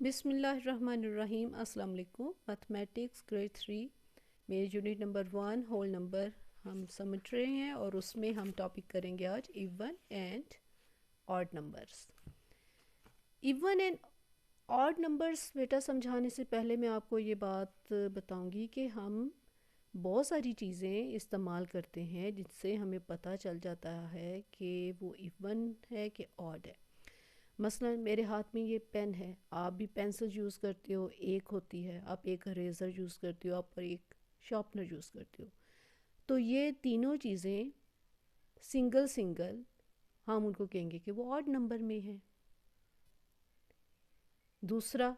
بسم اللہ الرحمن الرحیم۔ السلام علیکم۔ میتھمیٹکس گریڈ 3 میرے یونٹ نمبر 1 ہول نمبر ہم سمجھ رہے ہیں، اور اس میں ہم ٹاپک کریں گے آج even and odd numbers. Even and odd numbers بیٹا سمجھانے سے پہلے میں آپ کو یہ بات بتاؤں گی کہ ہم بہت ساری چیزیں استعمال کرتے ہیں جس سے ہمیں پتہ چل جاتا ہے کہ وہ ایون ہے کہ آڈ ہے۔ مثلا میرے ہاتھ میں یہ پین ہے، آپ بھی پینسل یوز کرتے ہو، ایک ہوتی ہے، آپ ایک اریزر یوز کرتے ہو، آپ ایک شارپنر یوز کرتے ہو، تو یہ تینوں چیزیں سنگل ہم ان کو کہیں گے کہ وہ آڈ نمبر میں ہیں۔ دوسرا،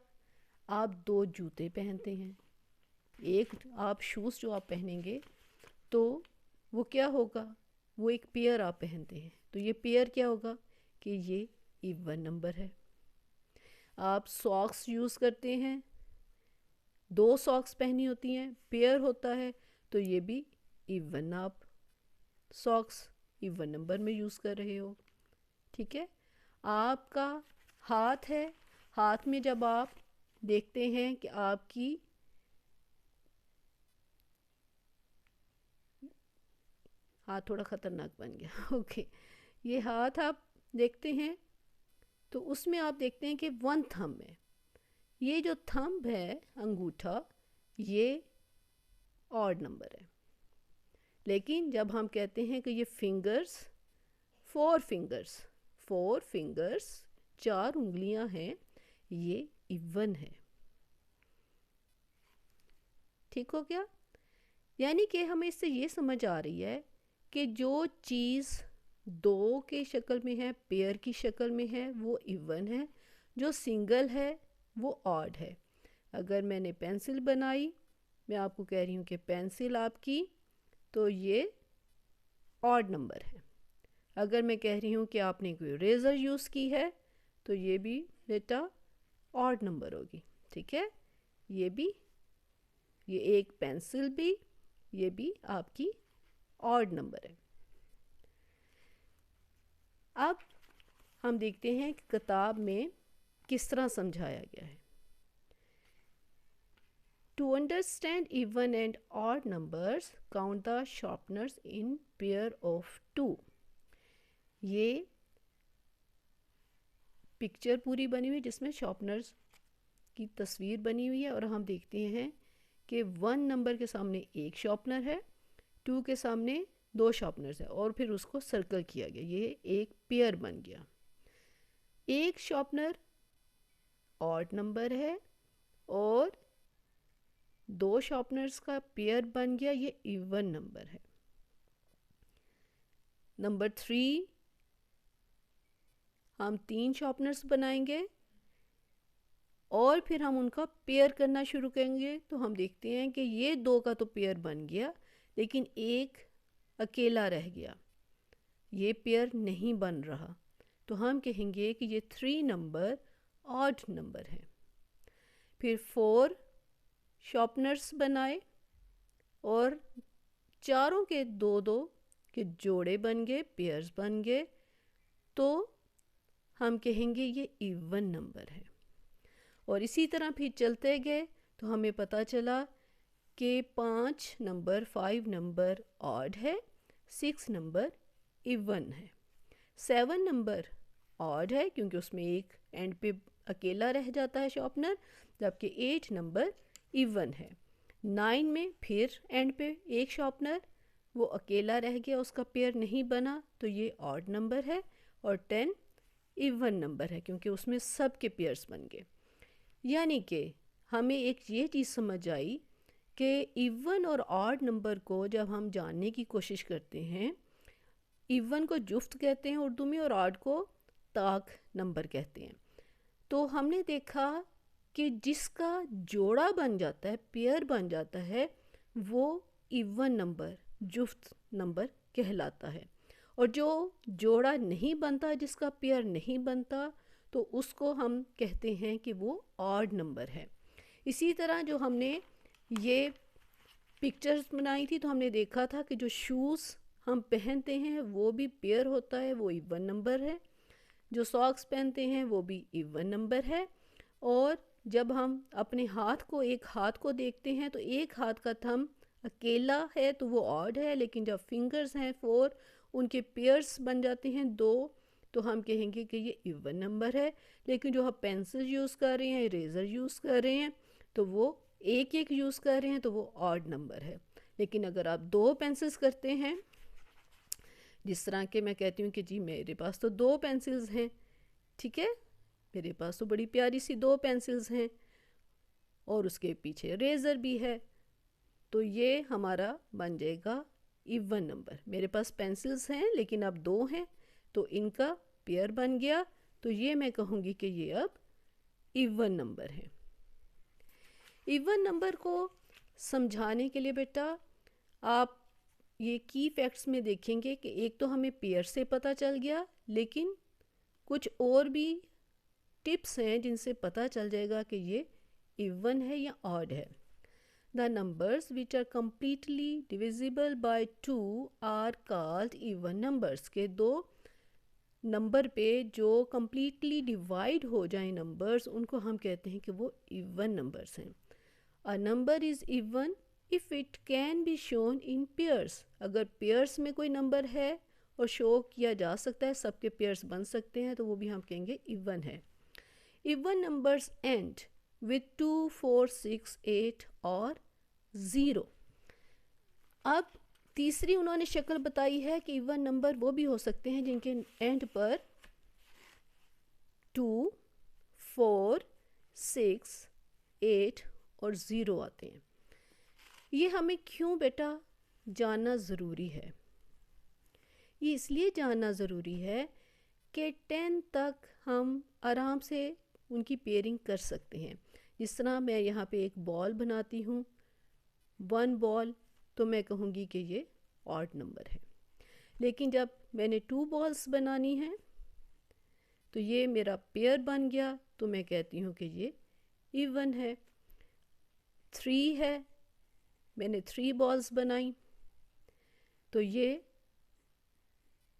آپ دو جوتے پہنتے ہیں، ایک آپ شوز جو آپ پہنیں گے تو وہ کیا ہوگا، وہ ایک پیئر آپ پہنتے ہیں، تو یہ پیئر کیا ہوگا کہ یہ ایون نمبر ہے۔ آپ ساکس یوز کرتے ہیں، دو ساکس پہنی ہوتی ہیں، پیئر ہوتا ہے، تو یہ بھی ایون، آپ ساکس ایون نمبر میں یوز کر رہے ہو، ٹھیک ہے۔ آپ کا ہاتھ ہے، ہاتھ میں جب آپ دیکھتے ہیں کہ آپ کی ہاتھ تھوڑا خطرناک بن گیا اوکے، یہ ہاتھ آپ دیکھتے ہیں تو اس میں آپ دیکھتے ہیں کہ 1 تھمب ہے، یہ جو تھمب ہے انگوٹھا، یہ آڈ نمبر ہے۔ لیکن جب ہم کہتے ہیں کہ یہ فنگرز، 4 فنگرز 4 انگلیاں ہیں، یہ ایون ہے، ٹھیک ہو گیا۔ یعنی کہ ہمیں اس سے یہ سمجھ آ رہی ہے کہ جو چیز دو کے شکل میں ہے، پیئر کی شکل میں ہے، وہ ایون ہے، جو سنگل ہے وہ آڈ ہے۔ اگر میں نے پینسل بنائی، میں آپ کو کہہ رہی ہوں کہ پینسل آپ کی، تو یہ آڈ نمبر ہے۔ اگر میں کہہ رہی ہوں کہ آپ نے کوئی ریزر یوز کی ہے تو یہ بھی بیٹا آڈ نمبر ہوگی، ٹھیک ہے۔ یہ ایک پینسل بھی، یہ بھی آپ کی آڈ نمبر ہے۔ اب ہم دیکھتے ہیں کہ کتاب میں کس طرح سمجھایا گیا ہے۔ To understand even and odd numbers, count the sharpeners in pair of 2۔ یہ پکچر پوری بنی ہوئی جس میں شارپنرز کی تصویر بنی ہوئی ہے، اور ہم دیکھتے ہیں کہ 1 نمبر کے سامنے ایک شارپنر ہے، 2 کے سامنے 2 شارپنرز ہیں، اور پھر اس کو سرکل کیا گیا، یہ ایک پیئر بن گیا۔ ایک شارپنر آڈ نمبر ہے اور 2 شارپنرز کا پیئر بن گیا، یہ ایون نمبر ہے۔ نمبر 3، ہم 3 شارپنرز بنائیں گے اور پھر ہم ان کا پیئر کرنا شروع کریں گے، تو ہم دیکھتے ہیں کہ یہ 2 کا تو پیئر بن گیا، لیکن ایک اکیلا رہ گیا، یہ پیئر نہیں بن رہا، تو ہم کہیں گے کہ یہ 3 نمبر آڈ نمبر ہے۔ پھر 4 شارپنرز بنائے اور چاروں کے 2 کے جوڑے بن گئے، پیئرز بن گئے، تو ہم کہیں گے یہ ایون نمبر ہے۔ اور اسی طرح پھر چلتے گئے تو ہمیں پتہ چلا کہ 5 نمبر آڈ ہے، 6 نمبر ایون ہے، 7 نمبر آڈ ہے کیونکہ اس میں ایک اینڈ پہ اکیلا رہ جاتا ہے شارپنر، جبکہ 8 نمبر ایون ہے۔ 9 میں پھر اینڈ پہ ایک شارپنر، وہ اکیلا رہ گیا، اس کا پیئر نہیں بنا، تو یہ آڈ نمبر ہے، اور 10 ایون نمبر ہے کیونکہ اس میں سب کے پیئرز بن گئے۔ یعنی کہ ہمیں ایک یہ چیز سمجھ آئی کہ ایون اور آڈ نمبر کو جب ہم جاننے کی کوشش کرتے ہیں، ایون کو جفت کہتے ہیں اردو میں، اور آڈ کو طاق نمبر کہتے ہیں، تو ہم نے دیکھا کہ جس کا جوڑا بن جاتا ہے، پیئر بن جاتا ہے، وہ ایون نمبر، جفت نمبر کہلاتا ہے، اور جو جوڑا نہیں بنتا، جس کا پیئر نہیں بنتا، تو اس کو ہم کہتے ہیں کہ وہ آڈ نمبر ہے۔ اسی طرح جو ہم نے یہ پکچرز بنائی تھی تو ہم نے دیکھا تھا کہ جو شوز ہم پہنتے ہیں وہ بھی پیئر ہوتا ہے، وہ ایون نمبر ہے، جو ساکس پہنتے ہیں وہ بھی ایون نمبر ہے، اور جب ہم اپنے ہاتھ کو ایک ہاتھ کو دیکھتے ہیں تو ایک ہاتھ کا تھم اکیلا ہے تو وہ آڈ ہے، لیکن جب فنگرز ہیں 4 ان کے پیئرس بن جاتے ہیں 2 تو ہم کہیں گے کہ یہ ایون نمبر ہے. لیکن جو ہم پینسل یوز کر رہے ہیں، اریزر یوز کر رہے ہیں تو وہ ایک ایک یوز کر رہے ہیں تو وہ آڈ نمبر ہے. لیکن اگر آپ 2 پینسلز کرتے ہیں، جس طرح کہ میں کہتی ہوں کہ جی میرے پاس تو 2 پینسلز ہیں، ٹھیک ہے، میرے پاس تو بڑی پیاری سی 2 پینسلز ہیں اور اس کے پیچھے ریزر بھی ہے، تو یہ ہمارا بن جائے گا ایون نمبر. میرے پاس پینسلز ہیں لیکن اب 2 ہیں تو ان کا پیئر بن گیا، تو یہ میں کہوں گی کہ یہ اب ایون نمبر ہے. ایون نمبر کو سمجھانے کے لیے بیٹا آپ یہ کی فیکٹس میں دیکھیں گے کہ ایک تو ہمیں پیئر سے پتہ چل گیا، لیکن کچھ اور بھی ٹپس ہیں جن سے پتہ چل جائے گا کہ یہ ایون ہے یا آڈ ہے. The numbers which are completely divisible by 2 are called even numbers. کہ 2 نمبر پہ جو کمپلیٹلی ڈیوائڈ ہو جائیں نمبرز، ان کو ہم کہتے ہیں کہ وہ ایون نمبرز ہیں. A number is even if it can be shown in pairs. اگر پیئرس میں کوئی نمبر ہے اور شو کیا جا سکتا ہے، سب کے پیئرس بن سکتے ہیں، تو وہ بھی ہم کہیں گے ایون ہے. ایون نمبرز اینڈ with 2, 4, 6, 8 اور 0. اب تیسری انہوں نے شکل بتائی ہے کہ ایون نمبر وہ بھی ہو سکتے ہیں جن کے اینڈ پر 2, 4, 6, 8 اور 0 آتے ہیں. یہ ہمیں کیوں بیٹا جاننا ضروری ہے؟ یہ اس لیے جاننا ضروری ہے کہ 10 تک ہم آرام سے ان کی پیئرنگ کر سکتے ہیں. جس طرح میں یہاں پہ ایک بال بناتی ہوں، 1 بال، تو میں کہوں گی کہ یہ آڈ نمبر ہے. لیکن جب میں نے 2 بالز بنانی ہیں تو یہ میرا پیئر بن گیا، تو میں کہتی ہوں کہ یہ ایون ہے. 3 ہے، میں نے 3 بالز بنائی تو یہ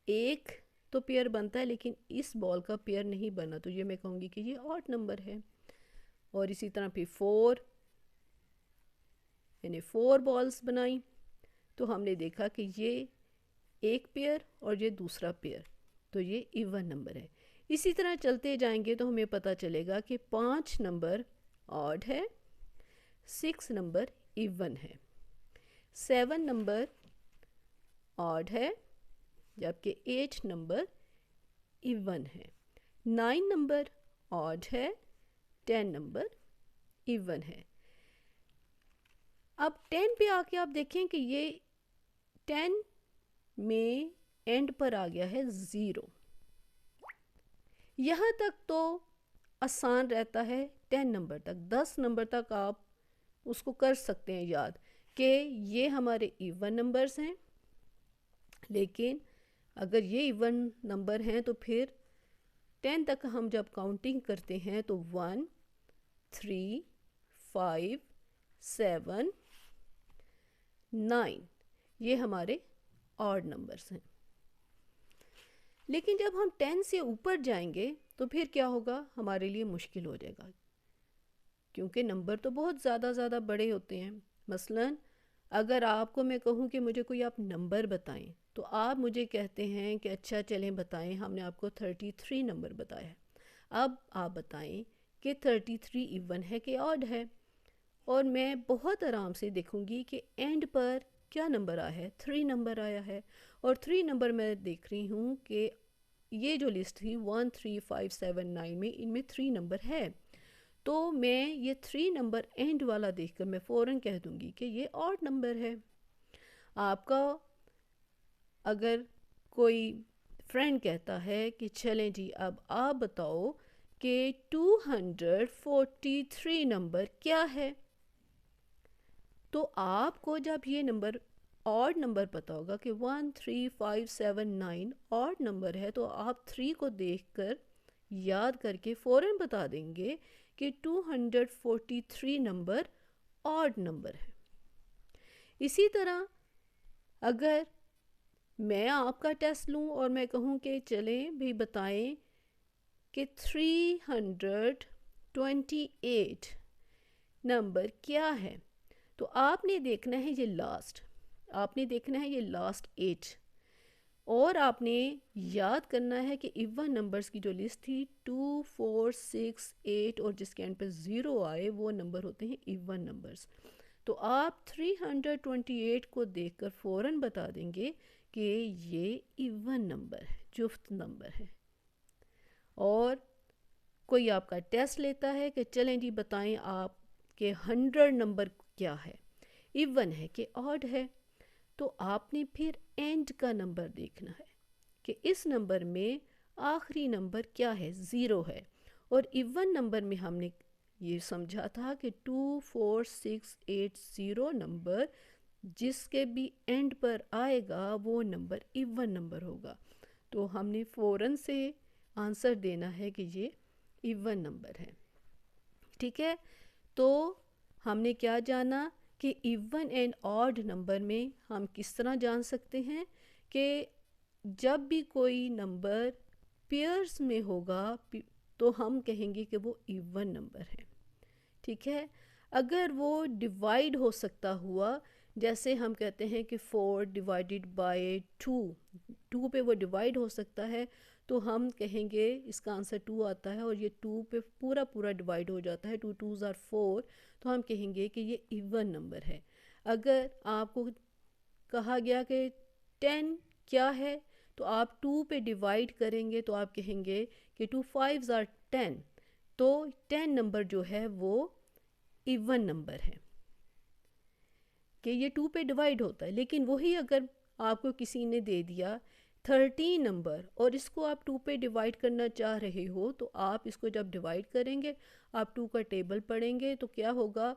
ایک تو پیئر بنتا ہے، لیکن اس بال کا پیئر نہیں بنا، تو یہ میں کہوں گی کہ یہ آڈ نمبر ہے. اور اسی طرح پھر 4، میں نے 4 بالز بنائی تو ہم نے دیکھا کہ یہ ایک پیئر اور یہ دوسرا پیئر، تو یہ ایون نمبر ہے. اسی طرح چلتے جائیں گے تو ہمیں پتہ چلے گا کہ 5 نمبر آڈ ہے، 6 نمبر ایون ہے، 7 نمبر آڈ ہے جبکہ 8 نمبر ایون ہے، 9 نمبر آڈ ہے، 10 نمبر ایون ہے. اب 10 پہ آ کے آپ دیکھیں کہ یہ 10 میں اینڈ پر آ گیا ہے 0. یہاں تک تو آسان رہتا ہے 10 نمبر تک، 10 نمبر تک آپ اس کو کر سکتے ہیں یاد کہ یہ ہمارے ایون نمبرز ہیں. لیکن اگر یہ ایون نمبر ہیں تو پھر 10 تک ہم جب کاؤنٹنگ کرتے ہیں تو 1، 3، 5، 7، 9 یہ ہمارے آڈ نمبرز ہیں. لیکن جب ہم 10 سے اوپر جائیں گے تو پھر کیا ہوگا؟ ہمارے لیے مشکل ہو جائے گا، کیونکہ نمبر تو بہت زیادہ بڑے ہوتے ہیں. مثلاً اگر آپ کو میں کہوں کہ مجھے کوئی آپ نمبر بتائیں تو آپ مجھے کہتے ہیں کہ اچھا چلیں بتائیں، ہم نے آپ کو 33 نمبر بتایا ہے. اب آپ بتائیں کہ 33 ایون ہے کہ آڈ ہے، اور میں بہت آرام سے دیکھوں گی کہ اینڈ پر کیا نمبر آیا ہے؟ 3 نمبر آیا ہے. اور 3 نمبر میں دیکھ رہی ہوں کہ یہ جو لسٹ تھی 1، 3، 5، 7، 9 میں ان میں 3 نمبر ہے، تو میں یہ 3 نمبر اینڈ والا دیکھ کر میں فوراً کہہ دوں گی کہ یہ آڈ نمبر ہے. آپ کا اگر کوئی فرینڈ کہتا ہے کہ چلیں جی اب آپ بتاؤ کہ 243 نمبر کیا ہے، تو آپ کو جب یہ نمبر آڈ نمبر پتا ہوگا کہ 1، 3، 5، 7، 9 آڈ نمبر ہے، تو آپ 3 کو دیکھ کر یاد کر کے فوراً بتا دیں گے کہ 243 نمبر آڈ نمبر ہے. اسی طرح اگر میں آپ کا ٹیسٹ لوں اور میں کہوں کہ چلیں بھی بتائیں کہ 28 نمبر کیا ہے؟ تو آپ نے دیکھنا ہے یہ لاسٹ، آپ نے دیکھنا ہے یہ لاسٹ 8، اور آپ نے یاد کرنا ہے کہ ایون نمبرز کی جو لسٹ تھی 2 4 6 8 اور جس کے اینڈ پہ 0 آئے وہ نمبر ہوتے ہیں ایون نمبرز۔ تو آپ 328 کو دیکھ کر فوراً بتا دیں گے کہ یہ ایون نمبر ہے، جفت نمبر ہے۔ اور کوئی آپ کا ٹیسٹ لیتا ہے کہ چلیں جی بتائیں آپ کہ 100 نمبر کیا ہے، ایون ہے کہ آڈ ہے، تو آپ نے پھر اینڈ کا نمبر دیکھنا ہے کہ اس نمبر میں آخری نمبر کیا ہے، 0 ہے۔ اور ایون نمبر میں ہم نے یہ سمجھا تھا کہ 2 4 6 8 0 نمبر جس کے بھی اینڈ پر آئے گا وہ نمبر ایون نمبر ہوگا، تو ہم نے فوراً سے آنسر دینا ہے کہ یہ ایون نمبر ہے۔ ٹھیک ہے، تو ہم نے کیا جانا کہ ایون اینڈ آڈ نمبر میں ہم کس طرح جان سکتے ہیں کہ جب بھی کوئی نمبر پیئرز میں ہوگا تو ہم کہیں گے کہ وہ ایون نمبر ہے۔ ٹھیک ہے، اگر وہ ڈیوائیڈ ہو سکتا ہوا، جیسے ہم کہتے ہیں کہ 4 ڈیوائیڈڈ بائی 2 پہ وہ ڈیوائیڈ ہو سکتا ہے، تو ہم کہیں گے اس کا آنسر 2 آتا ہے اور یہ 2 پہ پورا ڈیوائیڈ ہو جاتا ہے، 2 2s are 4، تو ہم کہیں گے کہ یہ ایون نمبر ہے۔ اگر آپ کو کہا گیا کہ 10 کیا ہے، تو آپ 2 پہ ڈیوائیڈ کریں گے تو آپ کہیں گے کہ 2 5s are 10، تو 10 نمبر جو ہے وہ ایون نمبر ہے کہ یہ 2 پہ ڈیوائیڈ ہوتا ہے۔ لیکن وہی اگر آپ کو کسی نے دے دیا 13 نمبر اور اس کو آپ 2 پہ ڈیوائیڈ کرنا چاہ رہے ہو، تو آپ اس کو جب ڈیوائیڈ کریں گے، آپ 2 کا ٹیبل پڑھیں گے تو کیا ہوگا،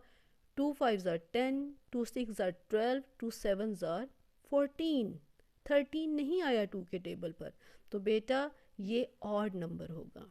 2 5s are 10، 2 6s are 12، 2 7s are 14، 13 نہیں آیا 2 کے ٹیبل پر، تو بیٹا یہ آڈ نمبر ہوگا۔